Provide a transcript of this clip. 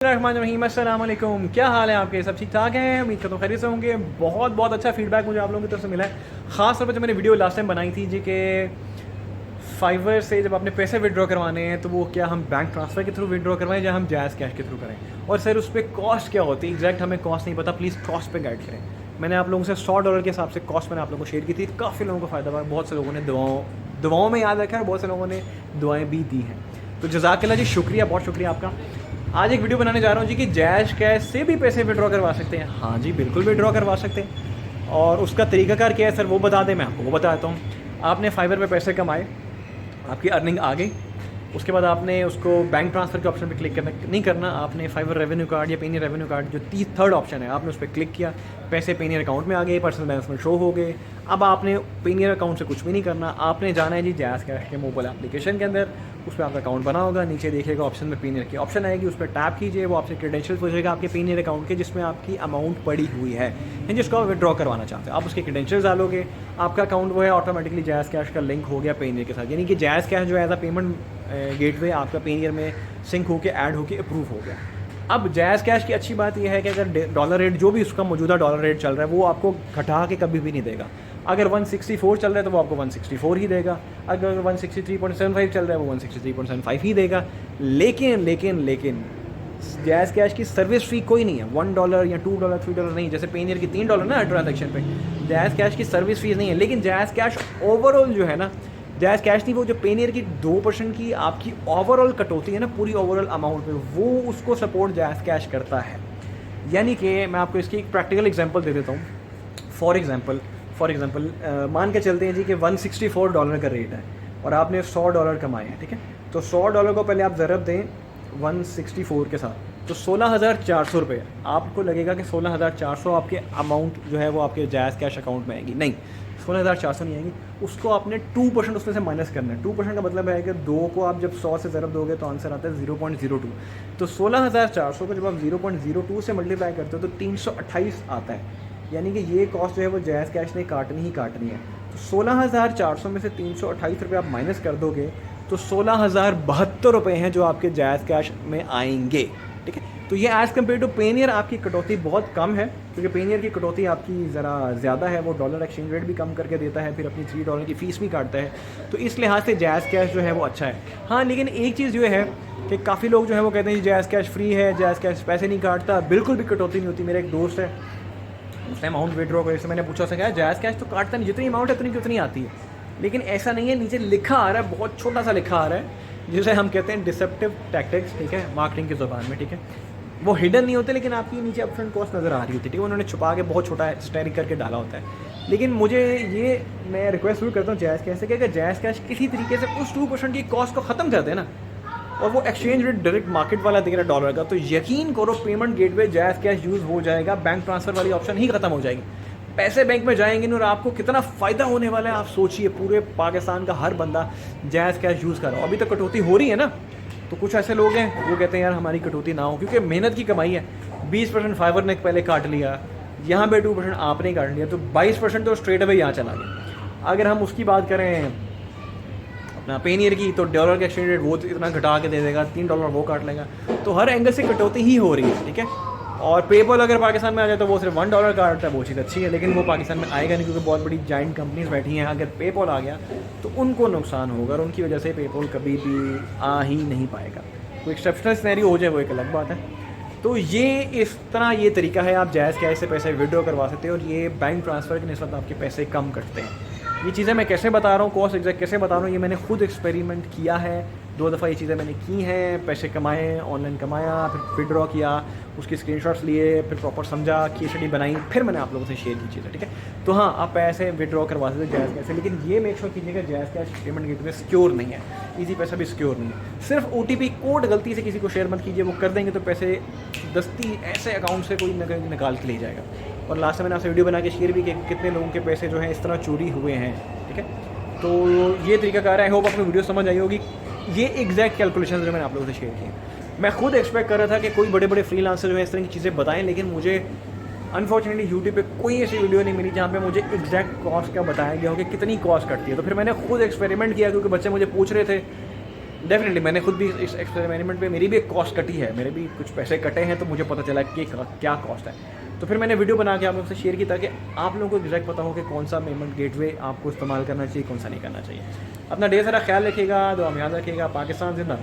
रहीम अस्सलाम वालेकुम। क्या हाल है आपके? सब ठीक ठाक हैं? उम्मीद करता हूँ खैरियत से होंगे। बहुत बहुत अच्छा फीडबैक मुझे आप लोगों की तरफ से मिला है। ख़ास तौर पर जो मैंने वीडियो लास्ट टाइम बनाई थी जी कि फाइवर से जब आपने पैसे विड्रॉ करवाने हैं तो वो क्या हम बैंक ट्रांसफ़र के थ्रू विड्रॉ करवाएं या हम जायज़ कैश के थ्रू करें, और सर उस पर कॉस्ट क्या होती है एग्जैक्ट हमें कॉस्ट नहीं पता। प्लीज़ कॉस्ट पे गाइड करें। मैंने आप लोगों से $100 के हिसाब से कॉस्ट मैंने आप लोगों को शेयर की थी। काफ़ी लोगों को फ़ायदा हुआ, बहुत से लोगों ने दुआओं में याद रखा है और बहुत से लोगों ने दुआएँ भी दी हैं। तो जज़ाकल्लाह जी, शुक्रिया, बहुत शुक्रिया आपका। आज एक वीडियो बनाने जा रहा हूँ जी कि जायज़ कैश से भी पैसे विड्रॉ करवा सकते हैं। हाँ जी, बिल्कुल विड्रॉ करवा सकते हैं। और उसका तरीकाकार क्या है सर, वो बता दें, मैं आपको वो बताता हूँ। आपने फाइवर पे पैसे कमाए, आपकी अर्निंग आ गई, उसके बाद आपने उसको बैंक ट्रांसफ़र के ऑप्शन पे क्लिक करना नहीं करना। आपने फाइवर रेवेन्यू कार्ड या पेनियर रेवेन्यू कार्ड जो थर्ड ऑप्शन है, आपने उस पर क्लिक किया, पैसे पेनियर अकाउंट में आ गए, पर्सनल बैलेंस में शो हो गए। अब आपने पेनियर अकाउंट से कुछ भी नहीं करना, आपने जाना है जी जायज़ कैश के मोबाइल एप्लीकेशन के अंदर। उस पर आपका अकाउंट बना होगा, नीचे देखिएगा ऑप्शन में पेनियर की ऑप्शन आएगी, उस पर टैप कीजिए, वो आपसे क्रेडेंशियल्स पूछेगा आपके पेनियर अकाउंट के जिसमें आपकी अमाउंट पड़ी हुई है जिसको आप विड्रॉ करवाना चाहते हैं। आप उसके क्रेडेंशियल्स डालोगे, आपका अकाउंट वो है ऑटोमेटिकली जायज़ कैश का लिंक हो गया पेनियर के साथ। यानी कि जायज़ कैश जो है एज अ पेमेंट गेटवे आपका पेनियर में सिंक होकर ऐड होकर अप्रूव हो गया। अब जायज़ कैश की अच्छी बात यह है कि अगर डॉलर रेट जो भी उसका मौजूदा डॉलर रेट चल रहा है वो आपको घटा के कभी भी नहीं देगा। अगर 164 चल रहा है तो वो आपको 164 ही देगा, अगर 163.75 चल रहा है वो 163.75 ही देगा। लेकिन जायज़ कैश की सर्विस फ़ी कोई नहीं है। $1 या $2 $3 नहीं, जैसे पेनियर की $3 ना ट्रांजेक्शन पे, जायज़ कैश की सर्विस फीस नहीं है। लेकिन जायज़ कैश ओवरऑल जो है ना, जायज़ कैश नहीं, वो जो पेनियर की 2% की आपकी ओवरऑल कटौती है ना पूरी ओवरऑल अमाउंट में, वो उसको सपोर्ट जायज़ कैश करता है। यानी कि मैं आपको इसकी एक प्रैक्टिकल एग्जांपल दे देता हूँ। फॉर एग्ज़ाम्पल मान के चलते हैं जी कि $164 का रेट है और आपने $100 कमाए हैं, ठीक है। तो $100 को पहले आप ज़रब दें 164 के साथ, तो 16,400 रुपये आपको लगेगा कि 16,400 आपके अमाउंट जो है वो आपके जायज़ कैश अकाउंट में आएगी। नहीं, 16,400 नहीं आएगी, उसको आपने 2% उसमें से माइनस करना है। 2% का मतलब है कि 2 को आप जब 100 से ज़रब दोगे तो आंसर आता है 0.02। तो 16,400 को जब आप 0.02 से मल्टीप्लाई करते हो तो 328 आता है। यानी कि ये कॉस्ट जो है वो जायज़ कैश ने काटनी ही काटनी है। तो 16,400 में से 328 रुपये आप माइनस कर दोगे तो 16,072 रुपये हैं जो आपके जायज़ कैश में आएंगे, ठीक है। तो ये एज़ कम्पेयर टू पेनियर आपकी कटौती बहुत कम है, क्योंकि पेनियर की कटौती आपकी ज़रा ज़्यादा है, वो डॉलर एक्सचेंज रेट भी कम करके देता है, फिर अपनी $3 की फ़ीस भी काटता है। तो इस लिहाज से जायज़ कैश जो है वो अच्छा है। हाँ, लेकिन एक चीज़ जो है कि काफ़ी लोग जो है वो कहते हैं जायज़ कैश फ्री है, जायज़ कैश पैसे नहीं काटता। बिल्कुल भी कटौती नहीं होती। मेरा एक दोस्त है, उसने अमाउंट विड्रॉ कर, जैसे मैंने पूछा उससे क्या जायज़ कैश तो काटता नहीं, जितनी अमाउंट है उतनी की उतनी आती है। लेकिन ऐसा नहीं है, नीचे लिखा आ रहा है, बहुत छोटा सा लिखा आ रहा है, जिसे हम कहते हैं डिसेप्टिव टैक्टिक्स, ठीक है, मार्केटिंग की ज़ुबान में, ठीक है। वो हिडन नहीं होते, लेकिन आपकी नीचे अपफ्रंट कॉस्ट नज़र आ रही होती है, ठीक है। उन्होंने छुपा के बहुत छोटा स्टेरिक करके डाला होता है। लेकिन मुझे ये मैं रिक्वेस्ट जरूर करता हूँ जायज़ कैश से कि अगर जायज़ कैश किसी तरीके से उस 2% की कॉस्ट को ख़त्म कर दे ना, और वो एक्सचेंज रेट डायरेक्ट मार्केट वाला दे रहा है डॉलर का, तो यकीन करो पेमेंट गेटवे जायज़ कैश यूज़ हो जाएगा, बैंक ट्रांसफ़र वाली ऑप्शन ही ख़त्म हो जाएगी। पैसे बैंक में जाएंगे नहीं, और आपको कितना फ़ायदा होने वाला है आप सोचिए। पूरे पाकिस्तान का हर बंदा जायज़ कैश यूज़ कर रहा हो। अभी तक कटौती हो रही है ना, तो कुछ ऐसे लोग हैं वो कहते हैं यार हमारी कटौती ना हो, क्योंकि मेहनत की कमाई है। 20% फाइवर ने पहले काट लिया, यहाँ पे 2% आपने काट लिया, तो 22% तो स्ट्रेट अवे यहाँ चला गया। अगर हम उसकी बात करें अपना पेनियर की, तो डॉलर का एक्सचेंज रेट वो इतना घटा के दे देगा, $3 वो काट लेगा। तो हर एंगल से कटौती ही हो रही है, ठीक है। और पेपल अगर पाकिस्तान में आ जाए तो वो सिर्फ $1 काटता है, वो चीज़ अच्छी है, लेकिन वो पाकिस्तान में आएगा नहीं, क्योंकि बहुत बड़ी जाइंट कंपनीज बैठी हैं। अगर पेपल आ गया तो उनको नुकसान होगा, और उनकी वजह से पेपल कभी भी आ ही नहीं पाएगा। कोई एक्सेप्शनल सिनेरियो हो जाए वो एक अलग बात है। तो ये इस तरह ये तरीका है, आप जायज़ कैश से पैसे विड्रॉ करवा सकते हो, और ये बैंक ट्रांसफ़र की निस्बत आपके पैसे कम कटते हैं। ये चीज़ें मैं कैसे बता रहा हूँ, कॉस्ट एग्जैक्ट कैसे बता रहा हूँ, ये मैंने खुद एक्सपेरिमेंट किया है। 2 दफ़ा ये चीज़ें मैंने की हैं, पैसे कमाए, ऑनलाइन कमाया, फिर विड्रॉ किया, उसकी स्क्रीनशॉट्स लिए, फिर प्रॉपर समझा, केस स्टडी बनाई, फिर मैंने आप लोगों से शेयर की चीज़ें, ठीक है। तो हाँ, आप पैसे विड्रॉ करवा सकते हो जायज़ कैश से, लेकिन ये मेक श्योर कीजिएगा जायज़ कैश पेमेंट गेटवे सिक्योर नहीं है, ईजी पैसा भी सिक्योर नहीं है। सिर्फ OTP कोड गलती से किसी को शेयर मत कीजिए, वो कर देंगे तो पैसे दस्ती ऐसे अकाउंट से कोई निकाल के ले जाएगा। और लास्ट में मैंने आपसे वीडियो बना के शेयर भी कि कितने लोगों के पैसे जो हैं इस तरह चोरी हुए हैं, ठीक है। तो ये तरीकाकार है। आई होप आपको वीडियो समझ आई होगी। ये एग्जैक्ट कैलकुलेशन जो मैंने आप लोगों से शेयर किए, मैं खुद एक्सपेक्ट कर रहा था कि कोई बड़े बड़े फ्रीलांसर जो है इस तरह की चीज़ें बताएं, लेकिन मुझे अनफॉर्चुनेटली यूट्यूब पे कोई ऐसी वीडियो नहीं मिली जहाँ पे मुझे एग्जैक्ट कॉस्ट का बताया गया हो कि कितनी कॉस्ट कटती है। तो फिर मैंने खुद एक्सपेरिमेंट किया, क्योंकि बच्चे मुझे पूछ रहे थे डेफिनेटली मैंने खुद भी इस एक्सपेरिमेंट पे मेरी भी एक कॉस्ट कटी है, मेरे भी कुछ पैसे कटे हैं, तो मुझे पता चला कि क्या कॉस्ट है। तो फिर मैंने वीडियो बना के आप लोगों से शेयर की ताकि आप लोगों को एग्जैक्ट पता हो कि कौन सा पेमेंट गेटवे आपको इस्तेमाल करना चाहिए, कौन सा नहीं करना चाहिए। अपना ढेर सारा ख्याल रखिएगा, दुआ में याद रखिएगा। पाकिस्तान जिंदाबाद।